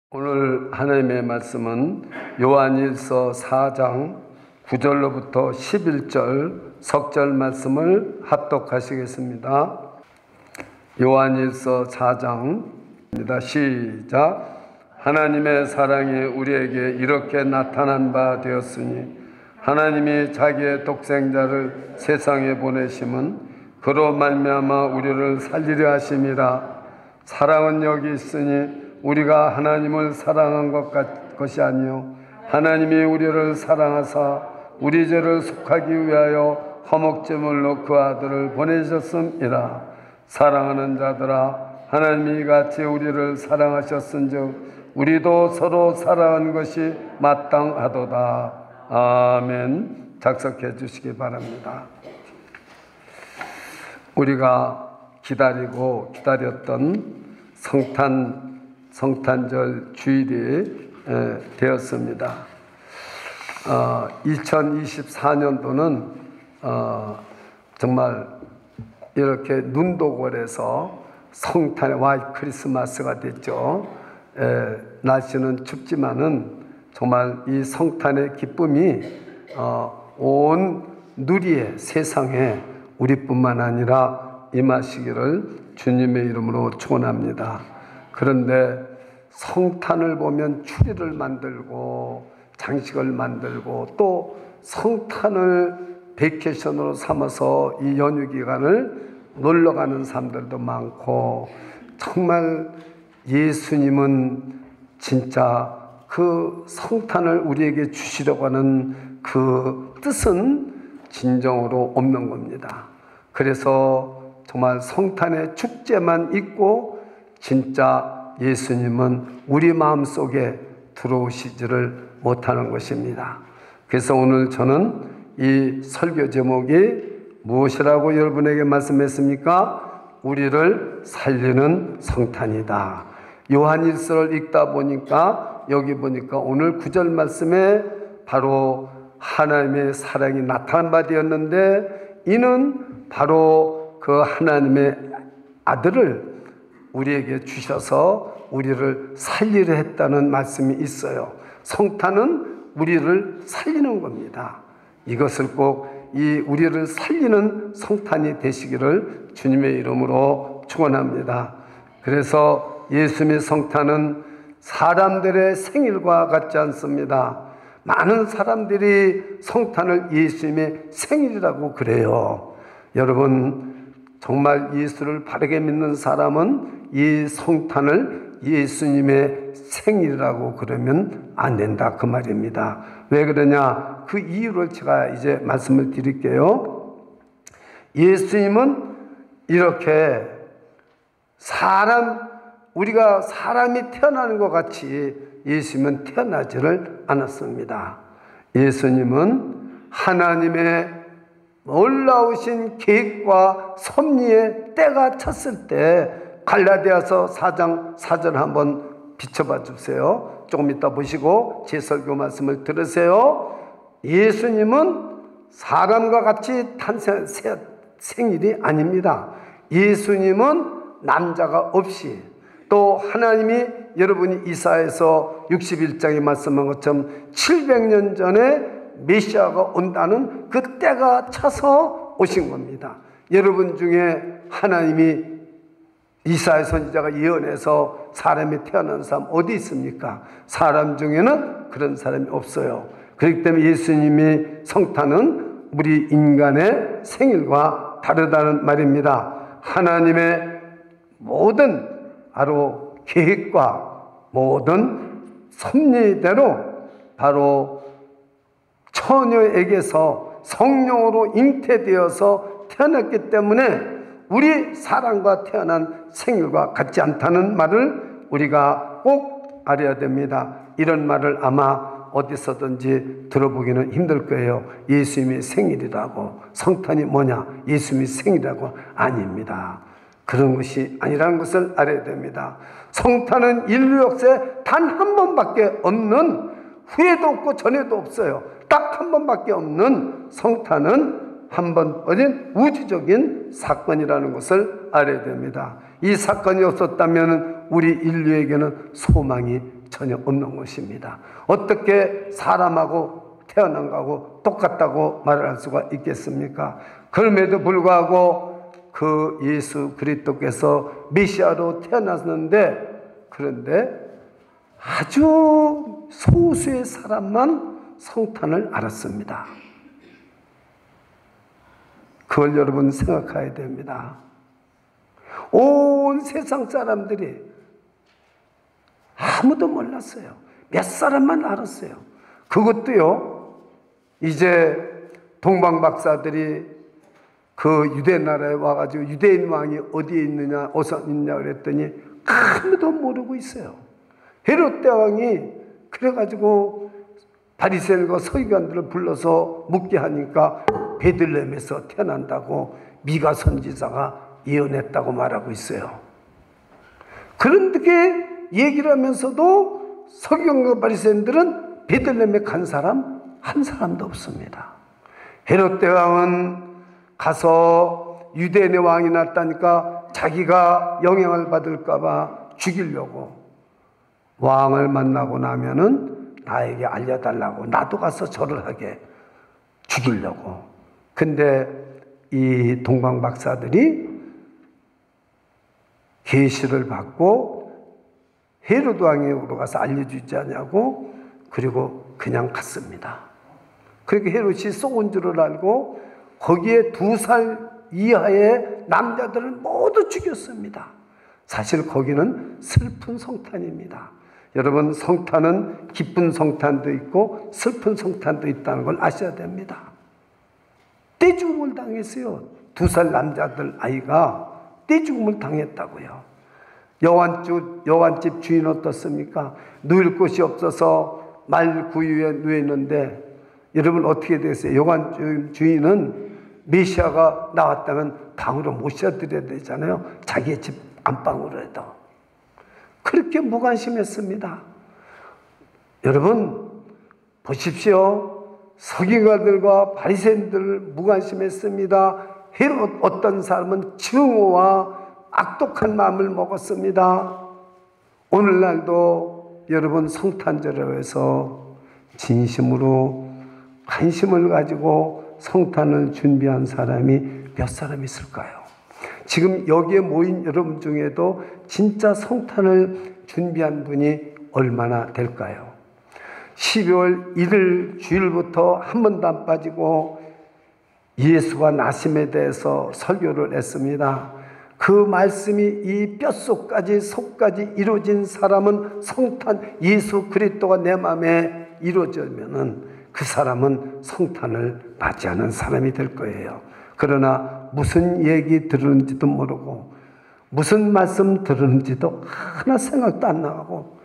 오늘 하나님의 말씀은 요한일서 4장 9절로부터 11절 석절 말씀을 합독하시겠습니다. 요한일서 4장입니다. 시작. 하나님의 사랑이 우리에게 이렇게 나타난 바 되었으니 하나님이 자기의 독생자를 세상에 보내심은 그로 말미암아 우리를 살리려 하심이라. 사랑은 여기 있으니 우리가 하나님을 사랑한 것이 아니요 하나님이 우리를 사랑하사 우리 죄를 속하기 위하여 화목제물로 그 아들을 보내셨음이라. 사랑하는 자들아, 하나님이 같이 우리를 사랑하셨은즉 우리도 서로 사랑한 것이 마땅하도다. 아멘. 작석해 주시기 바랍니다. 우리가 기다렸던 성탄절 주일이 되었습니다. 2024년도는 정말 이렇게 눈도골에서 성탄의 화이트 크리스마스가 됐죠. 날씨는 춥지만은 정말 이 성탄의 기쁨이 온 누리의 세상에 우리뿐만 아니라 임하시기를 주님의 이름으로 축원합니다. 그런데 성탄을 보면 추리를 만들고 장식을 만들고 또 성탄을 베이케이션으로 삼아서 이 연휴 기간을 놀러 가는 사람들도 많고, 정말 예수님은 진짜 그 성탄을 우리에게 주시려고 하는 그 뜻은 진정으로 없는 겁니다. 그래서 정말 성탄의 축제만 있고 진짜 예수님은 우리 마음속에 들어오시지를 못하는 것입니다. 그래서 오늘 저는 이 설교 제목이 무엇이라고 여러분에게 말씀했습니까? 우리를 살리는 성탄이다. 요한일서를 읽다 보니까 여기 보니까 오늘 9절 말씀에 바로 하나님의 사랑이 나타난 바 되었는데, 이는 바로 그 하나님의 아들을 우리에게 주셔서 우리를 살리려 했다는 말씀이 있어요. 성탄은 우리를 살리는 겁니다. 이것을 꼭 이 우리를 살리는 성탄이 되시기를 주님의 이름으로 축원합니다. 그래서 예수님의 성탄은 사람들의 생일과 같지 않습니다. 많은 사람들이 성탄을 예수님의 생일이라고 그래요. 여러분, 정말 예수를 바르게 믿는 사람은 이 성탄을 예수님의 생일이라고 그러면 안 된다, 그 말입니다. 왜 그러냐? 그 이유를 제가 이제 말씀을 드릴게요. 예수님은 이렇게 우리가 사람이 태어나는 것 같이 예수님은 태어나지를 않았습니다. 예수님은 하나님의 놀라우신 계획과 섭리의 때가 찼을 때, 갈라디아서 4장 4절 한번 비춰봐 주세요. 조금 이따 보시고 제 설교 말씀을 들으세요. 예수님은 사람과 같이 생일이 아닙니다. 예수님은 남자가 없이, 또 하나님이 여러분이 이사야서 61장에 말씀한 것처럼 700년 전에 메시아가 온다는 그 때가 차서 오신 겁니다. 여러분 중에 하나님이 이사야 선지자가 예언해서 사람이 태어난 사람 어디 있습니까? 사람 중에는 그런 사람이 없어요. 그렇기 때문에 예수님의 성탄은 우리 인간의 생일과 다르다는 말입니다. 하나님의 모든 바로 계획과 모든 섭리대로 바로 처녀에게서 성령으로 잉태되어서 태어났기 때문에 우리 사람과 태어난 생일과 같지 않다는 말을 우리가 꼭 알아야 됩니다. 이런 말을 아마 어디서든지 들어보기는 힘들 거예요. 예수님의 생일이라고, 성탄이 뭐냐, 예수님의 생일이라고. 아닙니다. 그런 것이 아니라는 것을 알아야 됩니다. 성탄은 인류 역사에 단 한 번밖에 없는, 후에도 없고 전에도 없어요. 딱 한 번밖에 없는 성탄은 한 번 어린 우주적인 사건이라는 것을 알아야 됩니다. 이 사건이 없었다면 우리 인류에게는 소망이 전혀 없는 것입니다. 어떻게 사람하고 태어난 거하고 똑같다고 말할 수가 있겠습니까? 그럼에도 불구하고 그 예수 그리스도께서 메시아로 태어났는데, 그런데 아주 소수의 사람만 성탄을 알았습니다. 그걸 여러분 생각해야 됩니다. 온 세상 사람들이 아무도 몰랐어요. 몇 사람만 알았어요. 그것도요, 이제 동방 박사들이 그 유대 나라에 와가지고 유대인 왕이 어디에 있느냐, 어디서 있냐 그랬더니 아무도 모르고 있어요. 헤롯 대왕이 그래가지고 바리새인과 서기관들을 불러서 묻게 하니까 베들레헴에서 태어난다고 미가 선지자가 예언했다고 말하고 있어요. 그런데 얘기를 하면서도 서기관과 바리새인들은 베들레헴에 간 사람 한 사람도 없습니다. 헤롯 대왕은 가서 유대인의 왕이 났다니까 자기가 영향을 받을까 봐 죽이려고, 왕을 만나고 나면은 나에게 알려달라고, 나도 가서 절을 하게 죽이려고. 근데 이 동방 박사들이 계시를 받고 헤롯 왕에게로 가서 알려주지 않냐고, 그리고 그냥 갔습니다. 그렇게 헤롯이 쏘은 줄을 알고 거기에 2살 이하의 남자들을 모두 죽였습니다. 사실 거기는 슬픈 성탄입니다. 여러분, 성탄은 기쁜 성탄도 있고 슬픈 성탄도 있다는 걸 아셔야 됩니다. 떼죽음을 당했어요. 2살 남자들 아이가 떼죽음을 당했다고요. 여관집 주인 어떻습니까? 누울 곳이 없어서 말 구유에 누웠는데, 여러분 어떻게 됐어요? 여관 주인은 메시아가 나왔다면 방으로 모셔드려야 되잖아요. 자기의 집 안방으로 해도. 그렇게 무관심했습니다. 여러분 보십시오. 서기관들과 바리새인들을 무관심했습니다. 헤롯 어떤 사람은 증오와 악독한 마음을 먹었습니다. 오늘날도 여러분 성탄절에 해서 진심으로 관심을 가지고 성탄을 준비한 사람이 몇 사람 있을까요? 지금 여기에 모인 여러분 중에도 진짜 성탄을 준비한 분이 얼마나 될까요? 12월 1일 주일부터 한 번도 안 빠지고 예수가 나심에 대해서 설교를 했습니다. 그 말씀이 이 뼛속까지 속까지 이루어진 사람은, 성탄 예수 그리스도가 내 마음에 이루어지면은 그 사람은 성탄을 맞이하는 사람이 될 거예요. 그러나 무슨 얘기 들었는지도 모르고 무슨 말씀 들었는지도 하나 생각도 안 나고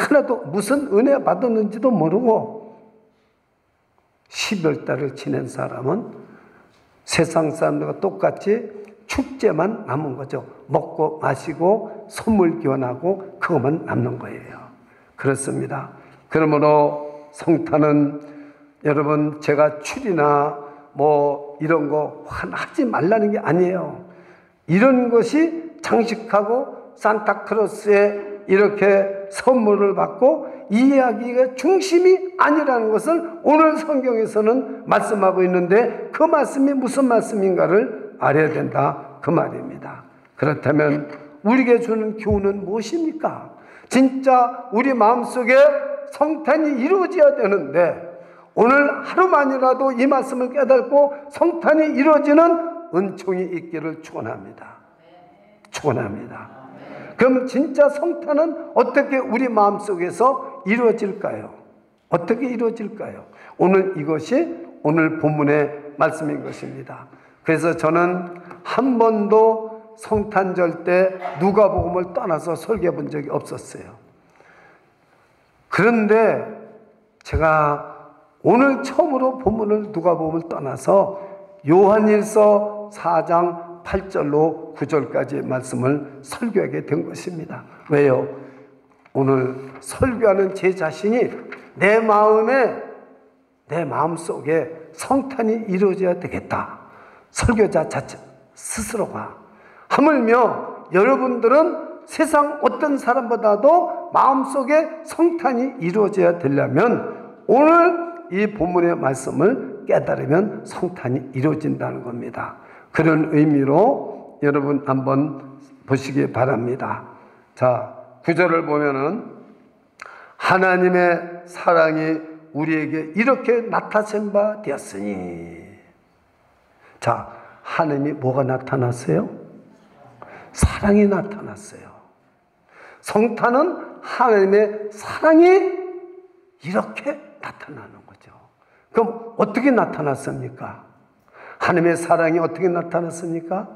하나도 무슨 은혜 받았는지도 모르고 12월달을 지낸 사람은 세상 사람들과 똑같이 축제만 남은 거죠. 먹고 마시고 선물 교환하고 그것만 남는 거예요. 그렇습니다. 그러므로 성탄은 여러분, 제가 추리나 뭐 이런 거 하지 말라는 게 아니에요. 이런 것이 장식하고 산타크로스에 이렇게 선물을 받고 이 이야기가 중심이 아니라는 것을 오늘 성경에서는 말씀하고 있는데, 그 말씀이 무슨 말씀인가를 알아야 된다, 그 말입니다. 그렇다면 우리에게 주는 교훈은 무엇입니까? 진짜 우리 마음속에 성탄이 이루어져야 되는데, 오늘 하루만이라도 이 말씀을 깨닫고 성탄이 이루어지는 은총이 있기를 축원합니다. 축원합니다. 그럼 진짜 성탄은 어떻게 우리 마음속에서 이루어질까요? 어떻게 이루어질까요? 오늘 이것이 오늘 본문의 말씀인 것입니다. 그래서 저는 한 번도 성탄절 때 누가복음을 떠나서 설교해 본 적이 없었어요. 그런데 제가 오늘 처음으로 본문을 누가복음을 떠나서 요한일서 4장 8절로 9절까지의 말씀을 설교하게 된 것입니다. 왜요? 오늘 설교하는 제 자신이 내 마음속에 성탄이 이루어져야 되겠다. 설교자 자체 스스로가. 하물며 여러분들은 세상 어떤 사람보다도 마음속에 성탄이 이루어져야 되려면 오늘 이 본문의 말씀을 깨달으면 성탄이 이루어진다는 겁니다. 그런 의미로 여러분 한번 보시기 바랍니다. 자, 9절을 보면은 하나님의 사랑이 우리에게 이렇게 나타낸 바 되었으니. 자, 하나님이 뭐가 나타났어요? 사랑이 나타났어요. 성탄은 하나님의 사랑이 이렇게 나타나는 거죠. 그럼 어떻게 나타났습니까? 하나님의 사랑이 어떻게 나타났습니까?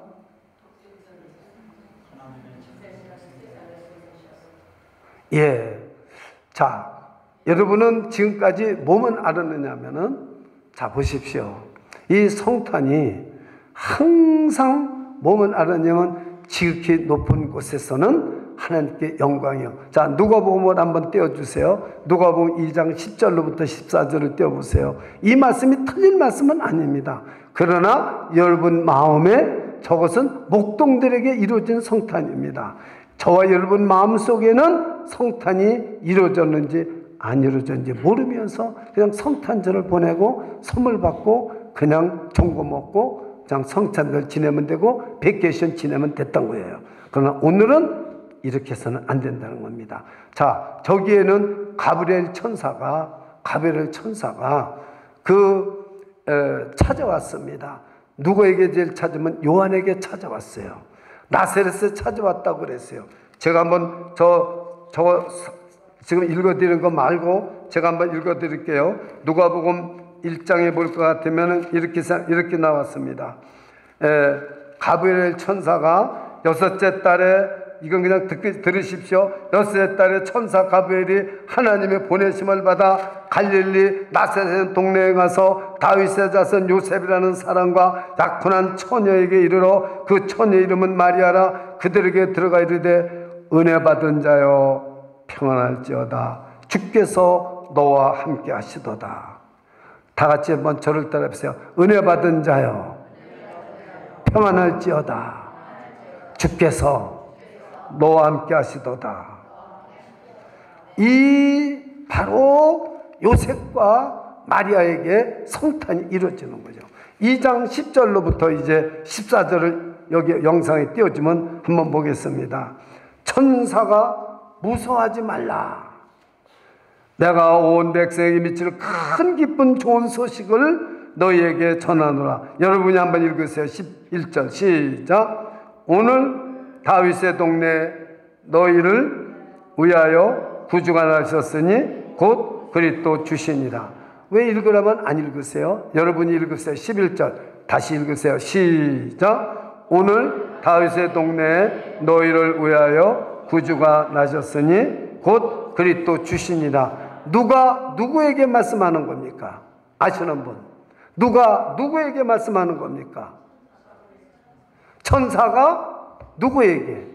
예. 자, 여러분은 지금까지 뭐만 알았느냐면은, 자, 보십시오. 이 성탄이 항상 뭐만 알았냐면, 지극히 높은 곳에서는 하나님께 영광이요. 자, 누가복음을 한번 떼어주세요. 누가복음 2장 10절로부터 14절을 떼어보세요. 이 말씀이 틀린 말씀은 아닙니다. 그러나 여러분 마음에 저것은 목동들에게 이루어진 성탄입니다. 저와 여러분 마음속에는 성탄이 이루어졌는지 안 이루어졌는지 모르면서 그냥 성탄절을 보내고 선물 받고 그냥 종고 먹고 그냥 성탄절 지내면 되고 베케이션 지내면 됐던 거예요. 그러나 오늘은 이렇게 해서는 안 된다는 겁니다. 자, 저기에는 가브리엘 천사가 찾아왔습니다. 누구에게 제일 찾으면 요한에게 찾아왔어요. 나사렛에 찾아왔다고 그랬어요. 제가 한번 저거 지금 읽어드리는 거 말고 제가 한번 읽어드릴게요. 누가복음 1장에 볼 것 같으면 이렇게 나왔습니다. 가브리엘 천사가 여섯째 달에, 이건 그냥 들으십시오. 여섯째 달에 천사 가브리엘이 하나님의 보내심을 받아 갈릴리 나사렛 동네에 가서 다윗의 자손 요셉이라는 사람과 약혼한 처녀에게 이르러 그 처녀 이름은 마리아라. 그들에게 들어가 이르되 은혜 받은 자여 평안할지어다. 주께서 너와 함께 하시도다. 다 같이 한번 저를 따라해보세요. 은혜 받은 자여 평안할지어다. 주께서 너와 함께 하시도다. 이 바로 요셉과 마리아에게 성탄이 이루어지는 거죠. 2장 10절로부터 이제 14절을 여기 영상에 띄워주면 한번 보겠습니다. 천사가 무서워하지 말라. 내가 온 백성에게 미칠 큰 기쁜 좋은 소식을 너희에게 전하노라. 여러분이 한번 읽으세요. 11절 시작. 오늘 다윗의 동네 너희를 위하여 구주가 나셨으니 곧 그리스도 주시니라. 왜 읽으라면 안 읽으세요? 여러분이 읽으세요. 11절 다시 읽으세요. 시작. 오늘 다윗의 동네에 너희를 위하여 구주가 나셨으니 곧 그리스도 주시니라. 누가 누구에게 말씀하는 겁니까? 아시는 분? 누가 누구에게 말씀하는 겁니까? 천사가 누구에게?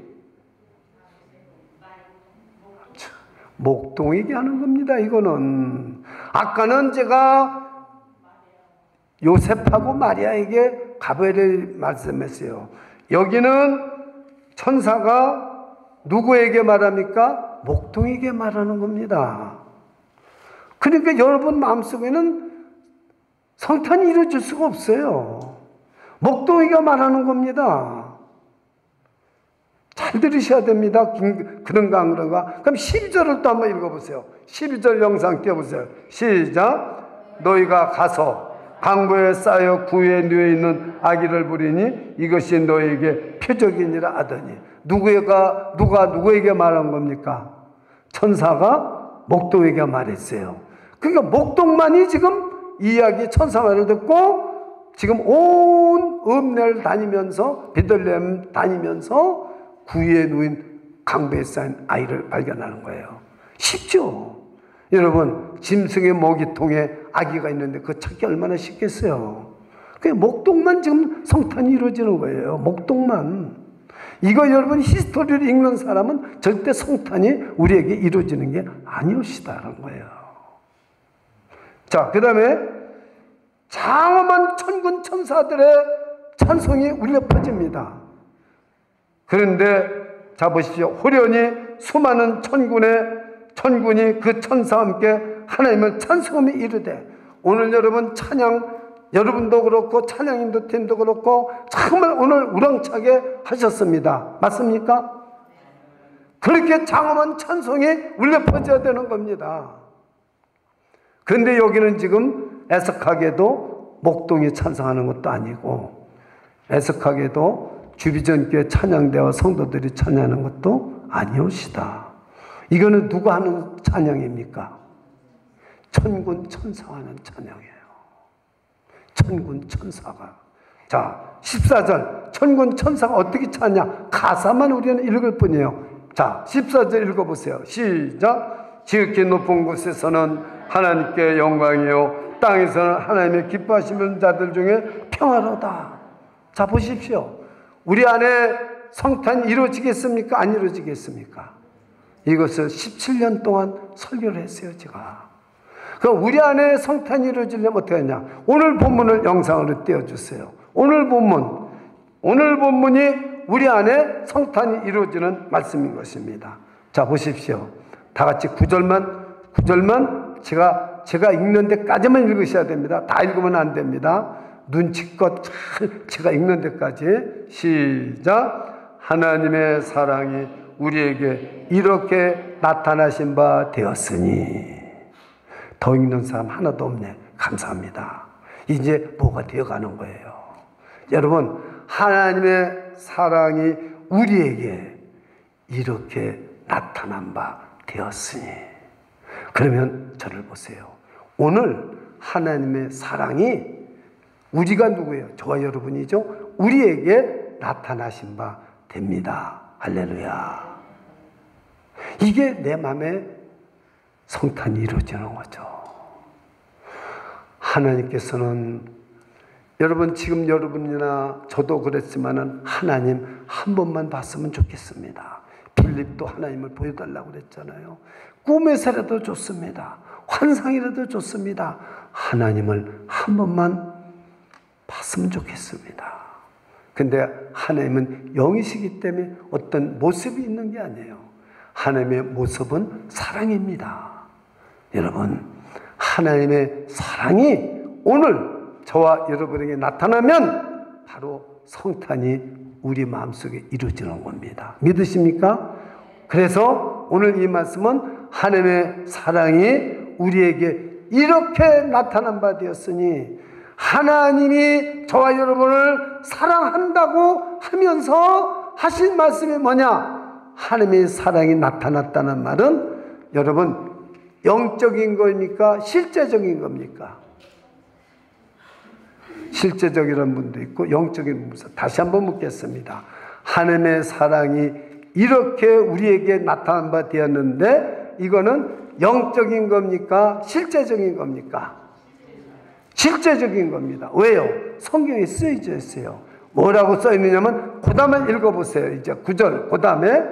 목동에게 하는 겁니다. 이거는 아까는 제가 요셉하고 마리아에게 가브리엘을 말씀했어요. 여기는 천사가 누구에게 말합니까? 목동에게 말하는 겁니다. 그러니까 여러분 마음속에는 성탄이 이루어질 수가 없어요. 목동에게 말하는 겁니다. 잘 들으셔야 됩니다. 그런가 안 그런가? 그럼 12절을 또 한번 읽어보세요. 12절 영상 띄워보세요. 시작. 너희가 가서 강보에 쌓여 구에 누워 있는 아기를 부리니 이것이 너희에게 표적이니라 하더니 누가 누구에게 말한 겁니까? 천사가 목동에게 말했어요. 그러니까 목동만이 지금 이야기 천사 말을 듣고 지금 온 읍내를 다니면서 베들레헴 다니면서 구유에 누인 강배에 쌓인 아이를 발견하는 거예요. 쉽죠? 여러분 짐승의 모기통에 아기가 있는데 그거 찾기 얼마나 쉽겠어요? 그 목동만 지금 성탄이 이루어지는 거예요. 목동만. 이거 여러분 히스토리를 읽는 사람은 절대 성탄이 우리에게 이루어지는 게 아니오시다라는 거예요. 자, 그 다음에 장엄한 천군 천사들의 찬송이 울려 퍼집니다. 그런데 자 보십시오. 호련히 수많은 천군이 그 천사와 함께 하나님을 찬송하며 이르되. 오늘 여러분 찬양, 여러분도 그렇고 찬양인도 팀도 그렇고 정말 오늘 우렁차게 하셨습니다. 맞습니까? 그렇게 장엄한 찬송이 울려 퍼져야 되는 겁니다. 그런데 여기는 지금 애석하게도 목동이 찬송하는 것도 아니고, 애석하게도 주비전교회 찬양대와 성도들이 찬양하는 것도 아니옵시다. 이거는 누가 하는 찬양입니까? 천군 천사가 하는 찬양이에요. 천군 천사가. 자, 14절 천군 천사가 어떻게 찬냐? 가사만 우리는 읽을 뿐이에요. 자, 14절 읽어보세요. 시작. 지극히 높은 곳에서는 하나님께 영광이요, 땅에서는 하나님의 기뻐하시는 자들 중에 평화로다. 자 보십시오. 우리 안에 성탄이 이루어지겠습니까? 안 이루어지겠습니까? 이것을 17년 동안 설교를 했어요 제가. 그럼 우리 안에 성탄이 이루어지려면 어떻게 하냐? 오늘 본문을 영상으로 띄워주세요. 오늘 본문이 우리 안에 성탄이 이루어지는 말씀인 것입니다. 자 보십시오. 다 같이 9절만 제가 읽는 데까지만 읽으셔야 됩니다. 다 읽으면 안 됩니다. 눈치껏 잘 제가 읽는 데까지. 시작. 하나님의 사랑이 우리에게 이렇게 나타나신 바 되었으니. 더 읽는 사람 하나도 없네. 감사합니다. 이제 뭐가 되어가는 거예요. 여러분, 하나님의 사랑이 우리에게 이렇게 나타난 바 되었으니. 그러면 저를 보세요. 오늘 하나님의 사랑이 우리가 누구예요? 저와 여러분이죠. 우리에게 나타나신 바 됩니다. 할렐루야. 이게 내 마음에 성탄이 이루어지는 거죠. 하나님께서는 여러분, 지금 여러분이나 저도 그랬지만은 하나님 한 번만 봤으면 좋겠습니다. 빌립도 하나님을 보여달라고 그랬잖아요. 꿈에서라도 좋습니다. 환상이라도 좋습니다. 하나님을 한 번만 봤으면 좋겠습니다. 근데 하나님은 영이시기 때문에 어떤 모습이 있는 게 아니에요. 하나님의 모습은 사랑입니다. 여러분, 하나님의 사랑이 오늘 저와 여러분에게 나타나면 바로 성탄이 우리 마음속에 이루어지는 겁니다. 믿으십니까? 그래서 오늘 이 말씀은 하나님의 사랑이 우리에게 이렇게 나타난 바 되었으니, 하나님이 저와 여러분을 사랑한다고 하면서 하신 말씀이 뭐냐? 하나님의 사랑이 나타났다는 말은 여러분 영적인 겁니까? 실제적인 겁니까? 실제적이라는 분도 있고 영적인 분도. 다시 한번 묻겠습니다. 하나님의 사랑이 이렇게 우리에게 나타난 바 되었는데 이거는 영적인 겁니까? 실제적인 겁니까? 실제적인 겁니다. 왜요? 성경에 쓰여져 있어요. 뭐라고 써 있느냐면 그 다음에 읽어보세요. 이제 9절 그 다음에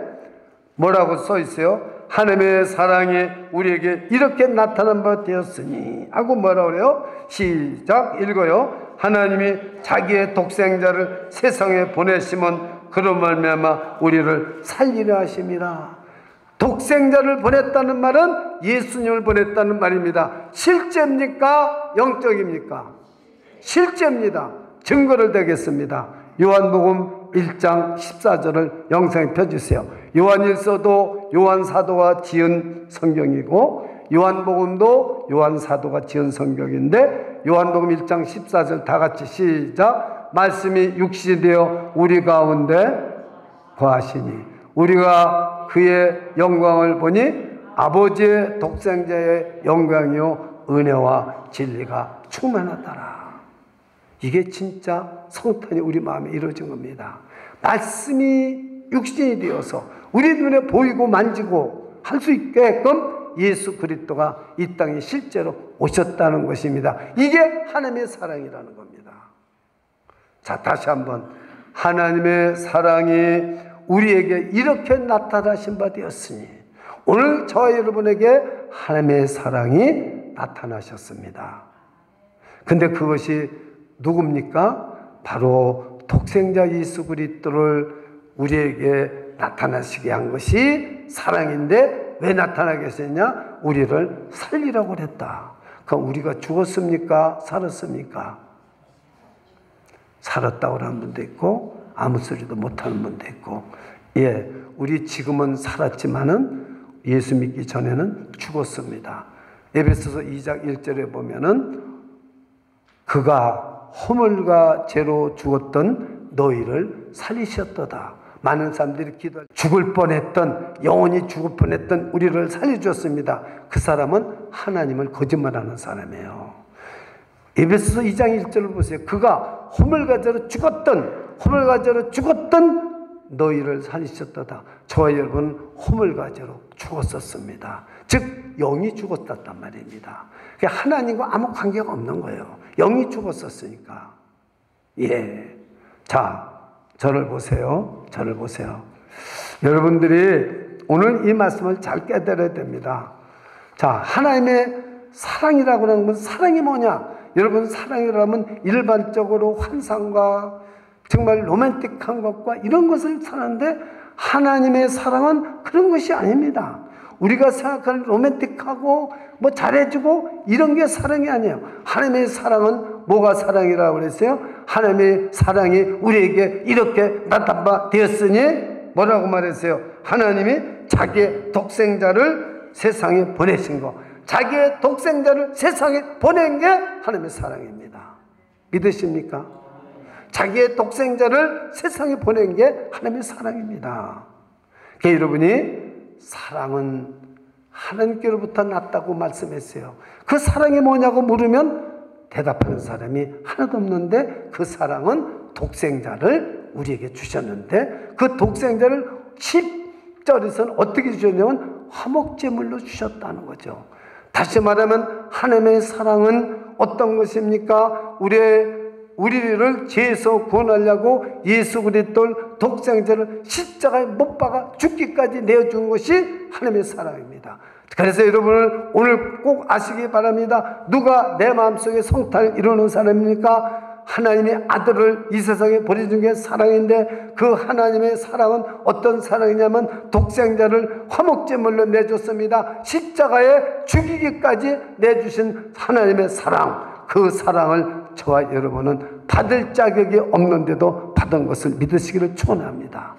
뭐라고 써 있어요? 하나님의 사랑이 우리에게 이렇게 나타난 바 되었으니 하고 뭐라고 그래요? 시작 읽어요. 하나님이 자기의 독생자를 세상에 보내심은 그런 말미암아 우리를 살리려 하심이라. 독생자를 보냈다는 말은 예수님을 보냈다는 말입니다. 실제입니까? 영적입니까? 실제입니다. 증거를 대겠습니다. 요한복음 1장 14절을 영상에 펴주세요. 요한일서도 요한사도가 지은 성경이고 요한복음도 요한사도가 지은 성경인데 요한복음 1장 14절 다 같이 시작. 말씀이 육신이 되어 우리 가운데 거하시니 우리가 그의 영광을 보니 아버지의 독생자의 영광이요 은혜와 진리가 충만하더라. 이게 진짜 성탄이 우리 마음에 이루어진 겁니다. 말씀이 육신이 되어서 우리 눈에 보이고 만지고 할 수 있게끔 예수 그리스도가 이 땅에 실제로 오셨다는 것입니다. 이게 하나님의 사랑이라는 겁니다. 자, 다시 한번 하나님의 사랑이 우리에게 이렇게 나타나신 바 되었으니 오늘 저와 여러분에게 하나님의 사랑이 나타나셨습니다. 근데 그것이 누굽니까? 바로 독생자 예수 그리스도를 우리에게 나타나시게 한 것이 사랑인데 왜 나타나게 했냐? 우리를 살리라고 그랬다. 그럼 우리가 죽었습니까? 살았습니까? 살았다고 하는 분도 있고 아무 소리도 못하는 분도 있고, 예, 우리 지금은 살았지만은 예수 믿기 전에는 죽었습니다. 에베소서 2장 1절에 보면은 그가 허물과 죄로 죽었던 너희를 살리셨도다. 많은 사람들이 기도할 죽을 뻔했던, 영원히 죽을 뻔했던 우리를 살려주었습니다. 그 사람은 하나님을 거짓말하는 사람이에요. 에베소서 2장 1절을 보세요. 그가 허물과 죄로 죽었던 너희를 살리셨도다. 저와 여러분 허물과 죄로 죽었었습니다. 즉 영이 죽었단 말입니다. 하나님과 아무 관계가 없는 거예요. 영이 죽었었으니까. 예. 자, 저를 보세요. 여러분들이 오늘 이 말씀을 잘 깨달아야 됩니다. 자, 하나님의 사랑이라고 하는 건, 사랑이 뭐냐? 여러분, 사랑이라면 일반적으로 환상과 정말 로맨틱한 것과 이런 것을 사는데, 하나님의 사랑은 그런 것이 아닙니다. 우리가 생각하는 로맨틱하고 뭐 잘해주고 이런 게 사랑이 아니에요. 하나님의 사랑은 뭐가 사랑이라고 그랬어요? 하나님의 사랑이 우리에게 이렇게 나타나되었으니 뭐라고 말했어요? 하나님이 자기의 독생자를 세상에 보내신 거. 자기의 독생자를 세상에 보낸 게 하나님의 사랑입니다. 믿으십니까? 자기의 독생자를 세상에 보낸 게 하나님의 사랑입니다. 그러니까 여러분이 사랑은 하나님께로부터 났다고 말씀했어요. 그 사랑이 뭐냐고 물으면 대답하는 사람이 하나도 없는데, 그 사랑은 독생자를 우리에게 주셨는데, 그 독생자를 10절에서는 어떻게 주셨냐면 화목제물로 주셨다는 거죠. 다시 말하면 하나님의 사랑은 어떤 것입니까? 우리를 죄에서 구원하려고 예수 그리스도를 독생자를 십자가에 못 박아 죽기까지 내어준 것이 하나님의 사랑입니다. 그래서 여러분을 오늘 꼭 아시기 바랍니다. 누가 내 마음속에 성탄을 이루는 사람입니까? 하나님의 아들을 이 세상에 보내준 게 사랑인데, 그 하나님의 사랑은 어떤 사랑이냐면 독생자를 화목제물로 내줬습니다. 십자가에 죽이기까지 내주신 하나님의 사랑. 그 사랑을 저와 여러분은 받을 자격이 없는데도 받은 것을 믿으시기를 축원합니다.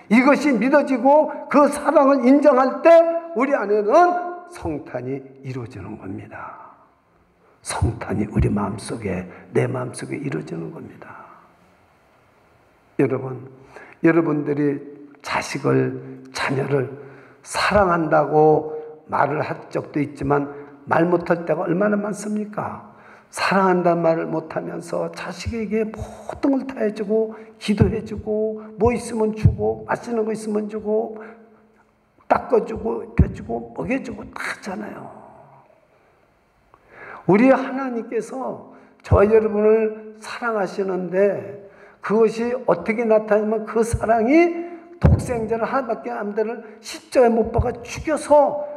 이것이 믿어지고 그 사랑을 인정할 때 우리 안에는 성탄이 이루어지는 겁니다. 성탄이 우리 마음속에, 내 마음속에 이루어지는 겁니다. 여러분들이 자녀를 사랑한다고 말을 할 적도 있지만 말 못할 때가 얼마나 많습니까? 사랑한다는 말을 못하면서 자식에게 모든 걸 다 해주고, 기도해주고, 뭐 있으면 주고, 맛있는 거 있으면 주고, 닦아주고, 입혀주고, 먹여주고 다 하잖아요. 우리 하나님께서 저와 여러분을 사랑하시는데, 그것이 어떻게 나타나면 그 사랑이 독생자를 하나밖에 안 되는 십자가에 못 박아 죽여서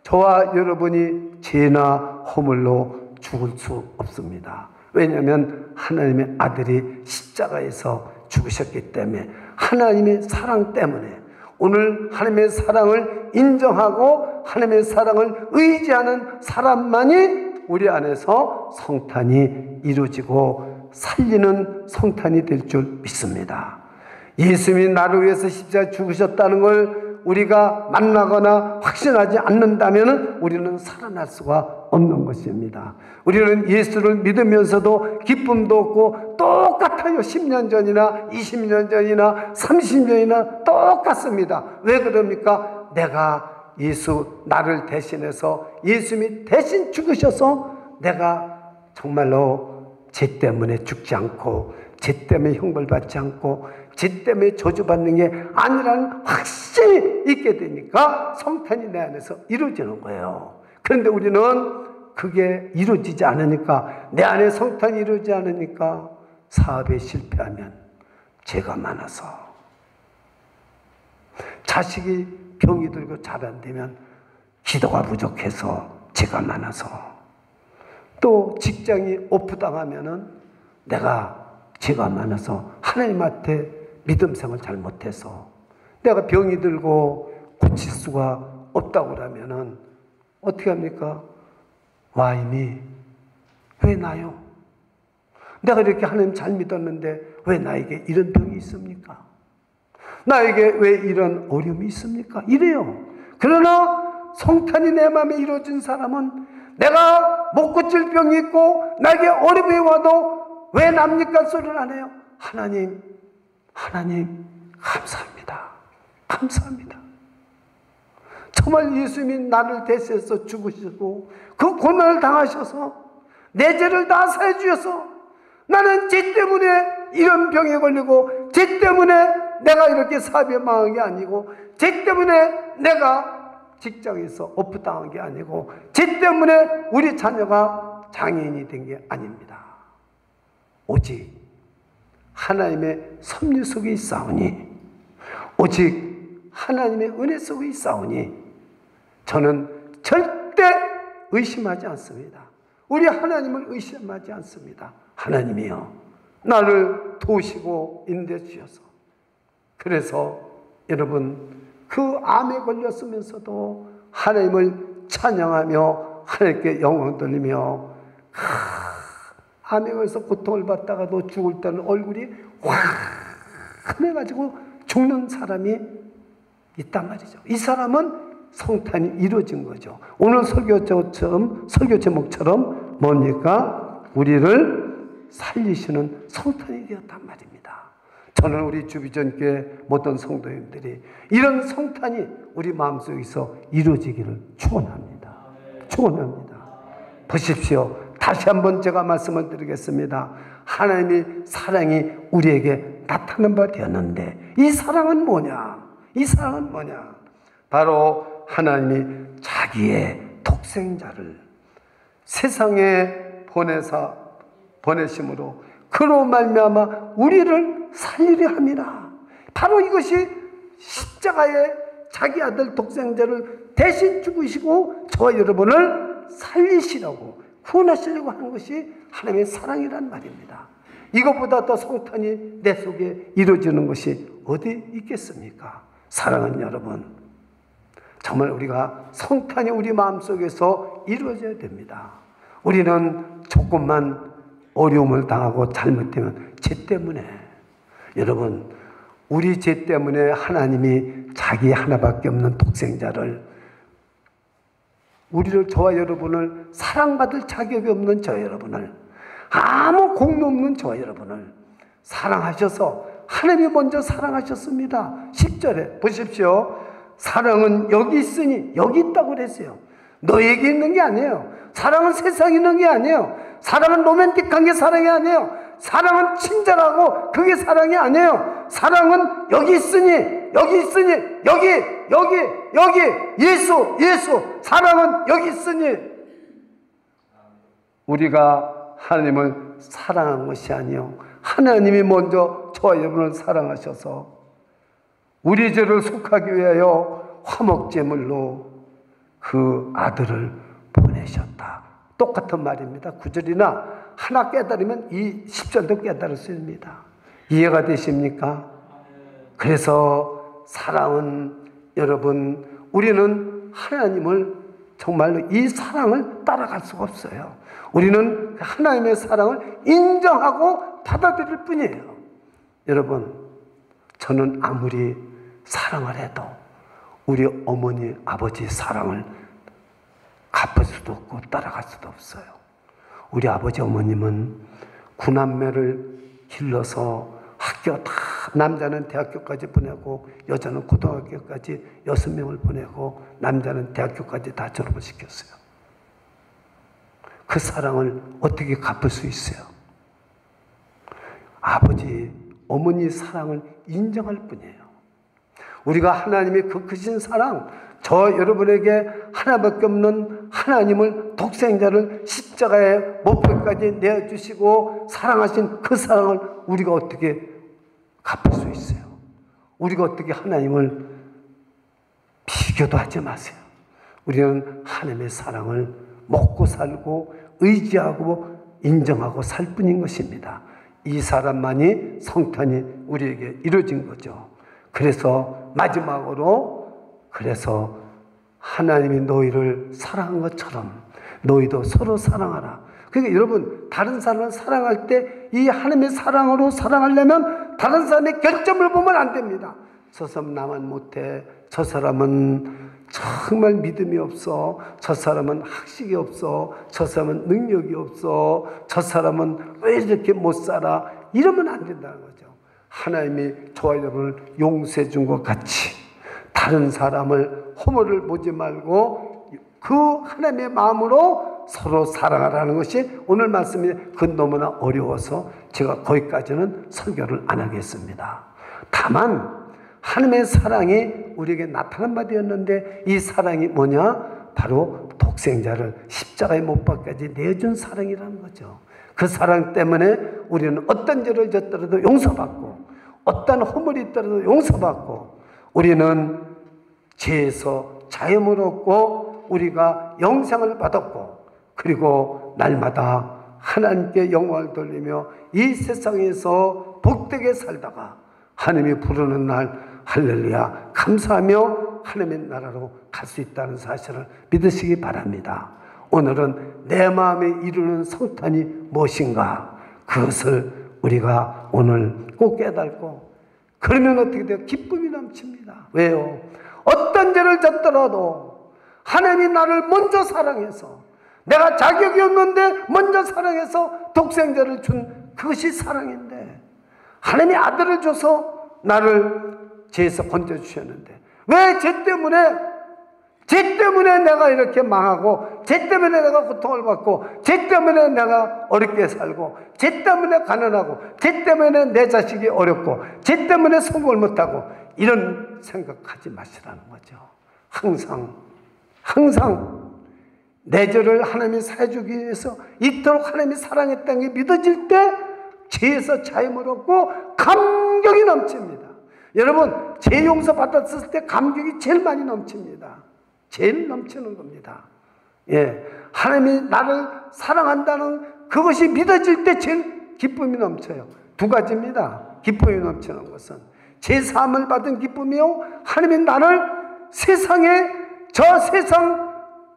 저와 여러분이 죄나 허물로 죽을 수 없습니다. 왜냐하면 하나님의 아들이 십자가에서 죽으셨기 때문에, 하나님의 사랑 때문에 오늘 하나님의 사랑을 인정하고 하나님의 사랑을 의지하는 사람만이 우리 안에서 성탄이 이루어지고 살리는 성탄이 될 줄 믿습니다. 예수님이 나를 위해서 십자가에 죽으셨다는 걸 우리가 만나거나 확신하지 않는다면 우리는 살아날 수가 없는 것입니다. 우리는 예수를 믿으면서도 기쁨도 없고 똑같아요. 10년 전이나 20년 전이나 30년이나 똑같습니다. 왜 그럽니까? 내가 나를 대신해서 예수님이 대신 죽으셔서 내가 정말로 죄 때문에 죽지 않고, 죄 때문에 형벌받지 않고, 죄 때문에 저주받는 게 아니라는 확신이 있게 되니까 성탄이 내 안에서 이루어지는 거예요. 그런데 우리는 그게 이루어지지 않으니까, 내 안에 성탄이 이루어지지 않으니까 사업에 실패하면 죄가 많아서, 자식이 병이 들고 잘 안 되면 기도가 부족해서 죄가 많아서, 또 직장이 오프당하면은 내가 죄가 많아서 하나님한테 믿음 생활 잘못해서 내가 병이 들고 고칠 수가 없다고 그러면은 어떻게 합니까? 와인이 왜 나요? 내가 이렇게 하나님 잘 믿었는데 왜 나에게 이런 병이 있습니까? 나에게 왜 이런 어려움이 있습니까? 이래요. 그러나 성탄이 내 마음에 이루어진 사람은 내가 못 고칠 병이 있고 나에게 어려움이 와도 왜 납니까? 소리를 안 해요. 하나님 감사합니다. 감사합니다. 정말 예수님이 나를 대신해서 죽으시고 그 고난을 당하셔서 내 죄를 다 사해 주셔서 나는 죄 때문에 이런 병에 걸리고 죄 때문에 내가 이렇게 사업에 망한 게 아니고 죄 때문에 내가 직장에서 오프당한 게 아니고 죄 때문에 우리 자녀가 장애인이 된 게 아닙니다. 오직 하나님의 섭리 속에 있사오니 오직 하나님의 은혜 속에 있사오니 저는 절대 의심하지 않습니다. 우리 하나님을 의심하지 않습니다. 하나님이여 나를 도우시고 인도해 주셔서 그래서 여러분 그 암에 걸렸으면서도 하나님을 찬양하며 하나님께 영광 돌리며 암에 걸려서 고통을 받다가도 죽을 때는 얼굴이 환해가지고 죽는 사람이 있단 말이죠. 이 사람은 성탄이 이루어진 거죠. 오늘 설교 제목처럼 뭡니까? 우리를 살리시는 성탄이 되었단 말입니다. 저는 우리 주비전교회 모든 성도님들이 이런 성탄이 우리 마음속에서 이루어지기를 축원합니다. 축원합니다. 보십시오. 다시 한번 제가 말씀을 드리겠습니다. 하나님의 사랑이 우리에게 나타난 바 되었는데 이 사랑은 뭐냐? 이 사랑은 뭐냐? 바로 하나님이 자기의 독생자를 세상에 보내심으로 그로 말미암아 우리를 살리려 함이라. 바로 이것이 십자가에 자기 아들 독생자를 대신 죽으시고 저와 여러분을 살리시려고 구원하시려고 하는 것이 하나님의 사랑이란 말입니다. 이것보다 더 성탄이 내 속에 이루어지는 것이 어디 있겠습니까? 사랑하는 여러분, 정말 우리가 성탄이 우리 마음속에서 이루어져야 됩니다. 우리는 조금만 어려움을 당하고 잘못되면 죄 때문에, 여러분 우리 죄 때문에 하나님이 자기 하나밖에 없는 독생자를, 우리를, 저와 여러분을, 사랑받을 자격이 없는 저 여러분을, 아무 공로 없는 저 여러분을 사랑하셔서 하나님이 먼저 사랑하셨습니다. 10절에 보십시오. 사랑은 여기 있으니, 여기 있다고 그랬어요. 너에게 있는 게 아니에요. 사랑은 세상에 있는 게 아니에요. 사랑은 로맨틱한 게 사랑이 아니에요. 사랑은 친절하고 그게 사랑이 아니에요. 사랑은 여기 있으니, 여기 있으니, 여기 예수 사랑은 여기 있으니. 우리가 하나님을 사랑한 것이 아니요, 하나님이 먼저 저와 여러분을 사랑하셔서 우리 죄를 속하기 위하여 화목제물로 그 아들을 보내셨다. 똑같은 말입니다. 9절이나 하나 깨달으면 이 10절도 깨달을 수 있습니다. 이해가 되십니까? 그래서 사랑은, 여러분, 우리는 하나님을 정말로 이 사랑을 따라갈 수가 없어요. 우리는 하나님의 사랑을 인정하고 받아들일 뿐이에요. 여러분, 저는 아무리 사랑을 해도 우리 어머니, 아버지 사랑을 갚을 수도 없고 따라갈 수도 없어요. 우리 아버지, 어머님은 구남매를 길러서 학교 다, 남자는 대학교까지 보내고 여자는 고등학교까지 6명을 보내고 남자는 대학교까지 다 졸업을 시켰어요. 그 사랑을 어떻게 갚을 수 있어요? 아버지, 어머니 사랑을 인정할 뿐이에요. 우리가 하나님의 그 크신 사랑, 저 여러분에게 하나밖에 없는 하나님을, 독생자를 십자가에 못뼈까지 내어주시고 사랑하신 그 사랑을 우리가 어떻게 갚을 수 있어요? 우리가 어떻게 하나님을 비교도 하지 마세요. 우리는 하나님의 사랑을 먹고 살고 의지하고 인정하고 살 뿐인 것입니다. 이 사람만이 성탄이 우리에게 이루어진 거죠. 그래서 마지막으로 그래서 하나님이 너희를 사랑한 것처럼 너희도 서로 사랑하라. 그러니까 여러분 다른 사람을 사랑할 때 이 하나님의 사랑으로 사랑하려면 다른 사람의 결점을 보면 안 됩니다. 저 사람 나만 못해. 저 사람은 정말 믿음이 없어. 저 사람은 학식이 없어. 저 사람은 능력이 없어. 저 사람은 왜 이렇게 못 살아. 이러면 안 된다는 거죠. 하나님이 저와 여러분을 용서해 준 것 같이 다른 사람을 허물을 보지 말고 그 하나님의 마음으로 서로 사랑하라는 것이 오늘 말씀이 그 너무나 어려워서 제가 거기까지는 설교를 안 하겠습니다. 다만 하나님의 사랑이 우리에게 나타난 바 되었는데 이 사랑이 뭐냐? 바로 독생자를 십자가에 못 박까지 내준 사랑이라는 거죠. 그 사랑 때문에 우리는 어떤 죄를 졌더라도 용서받고 어떤 허물이 있더라도 용서받고 우리는 죄에서 자유를 얻고 우리가 영생을 받았고 그리고 날마다 하나님께 영광을 돌리며 이 세상에서 복되게 살다가 하나님이 부르는 날 할렐루야 감사하며 하나님의 나라로 갈 수 있다는 사실을 믿으시기 바랍니다. 오늘은 내 마음에 이루는 성탄이 무엇인가 그것을 우리가 오늘 꼭 깨닫고 그러면 어떻게 돼요? 기쁨이 넘칩니다. 왜요? 어떤 죄를 졌더라도 하나님이 나를 먼저 사랑해서 내가 자격이 없는데 먼저 사랑해서 독생자를 준 그것이 사랑인데 하나님이 아들을 줘서 나를 죄에서 건져주셨는데 왜 죄 때문에 내가 이렇게 망하고 죄 때문에 내가 고통을 받고 죄 때문에 내가 어렵게 살고 죄 때문에 가난하고 죄 때문에 내 자식이 어렵고 죄 때문에 성공을 못하고 이런 생각하지 마시라는 거죠. 항상 내 죄를 하나님이 사해주기 위해서 이토록 하나님이 사랑했다는 게 믿어질 때 죄에서 자유를 얻고 감격이 넘칩니다. 여러분 죄 용서 받았을 때 감격이 제일 많이 넘칩니다. 제일 넘치는 겁니다. 예, 하나님이 나를 사랑한다는 그것이 믿어질 때 제일 기쁨이 넘쳐요. 두 가지입니다. 기쁨이 넘치는 것은 죄 사함을 받은 기쁨이요 하나님이 나를 저 세상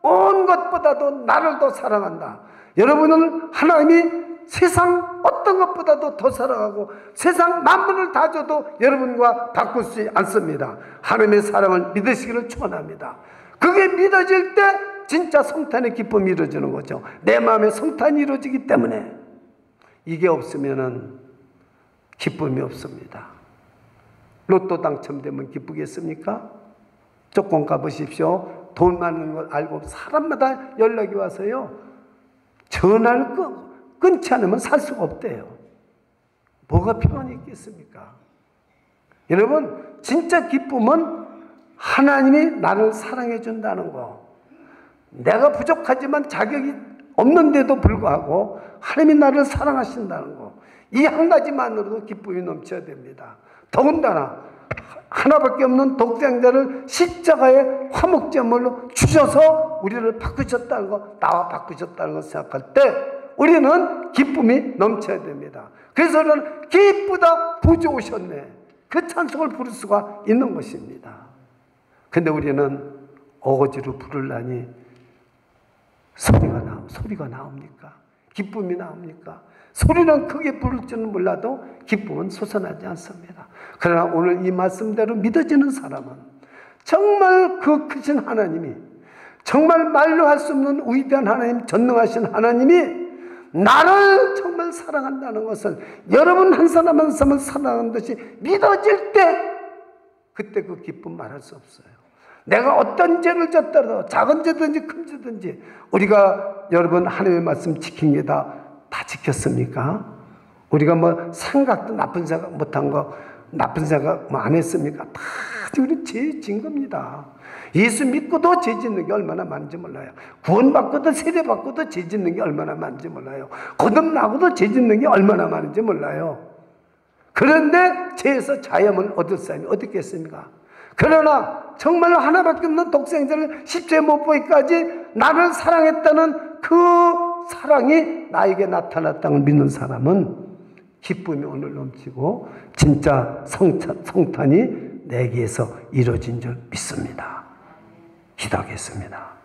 온 것보다도 나를 더 사랑한다. 여러분은 하나님이 세상 어떤 것보다도 더 사랑하고 세상 만물을 다 줘도 여러분과 바꿀 수 않습니다. 하나님의 사랑을 믿으시기를 축원합니다. 그게 믿어질 때 진짜 성탄의 기쁨이 이루어지는 거죠. 내 마음에 성탄이 이루어지기 때문에 이게 없으면 기쁨이 없습니다. 로또 당첨되면 기쁘겠습니까? 조금 가보십시오. 돈 많은 걸 알고 사람마다 연락이 와서요. 전화를 끊지 않으면 살 수가 없대요. 뭐가 평안이 있겠습니까? 여러분 진짜 기쁨은 하나님이 나를 사랑해 준다는 거. 내가 부족하지만 자격이 없는데도 불구하고 하나님이 나를 사랑하신다는 거. 이 한 가지만으로도 기쁨이 넘쳐야 됩니다. 더군다나 하나밖에 없는 독생자를 십자가의 화목제물로 주셔서 우리를 바꾸셨다는 거, 나와 바꾸셨다는 걸 생각할 때 우리는 기쁨이 넘쳐야 됩니다. 그래서 우리는 기쁘다 부주 오셨네. 그 찬송을 부를 수가 있는 것입니다. 근데 우리는 어거지로 부르려니 소리가 나옵니까? 기쁨이 나옵니까? 소리는 크게 부를 줄은 몰라도 기쁨은 솟아나지 않습니다. 그러나 오늘 이 말씀대로 믿어지는 사람은 정말 그 크신 하나님이 정말 말로 할 수 없는 위대한 하나님, 전능하신 하나님이 나를 정말 사랑한다는 것을 여러분 한 사람 한 사람을 사랑하는 듯이 믿어질 때 그때 그 기쁨 말할 수 없어요. 내가 어떤 죄를 졌더라도 작은 죄든지 큰 죄든지 우리가 여러분 하나님의 말씀 지킨 게 다 지켰습니까? 우리가 뭐 생각도 나쁜 생각 못한 거 나쁜 생각 뭐 안 했습니까? 다 우리 죄 진 겁니다. 예수 믿고도 죄 짓는 게 얼마나 많은지 몰라요. 구원받고도 세례받고도 죄 짓는 게 얼마나 많은지 몰라요. 거듭나고도 죄 짓는 게 얼마나 많은지 몰라요. 그런데 죄에서 자유함을 얻을 사람이 어디 있겠습니까? 그러나 정말 하나밖에 없는 독생자를 십자가에 못 보기까지 나를 사랑했다는 그 사랑이 나에게 나타났다는 걸 믿는 사람은 기쁨이 오늘 넘치고 진짜 성탄이 내게에서 이루어진 줄 믿습니다. 기도하겠습니다.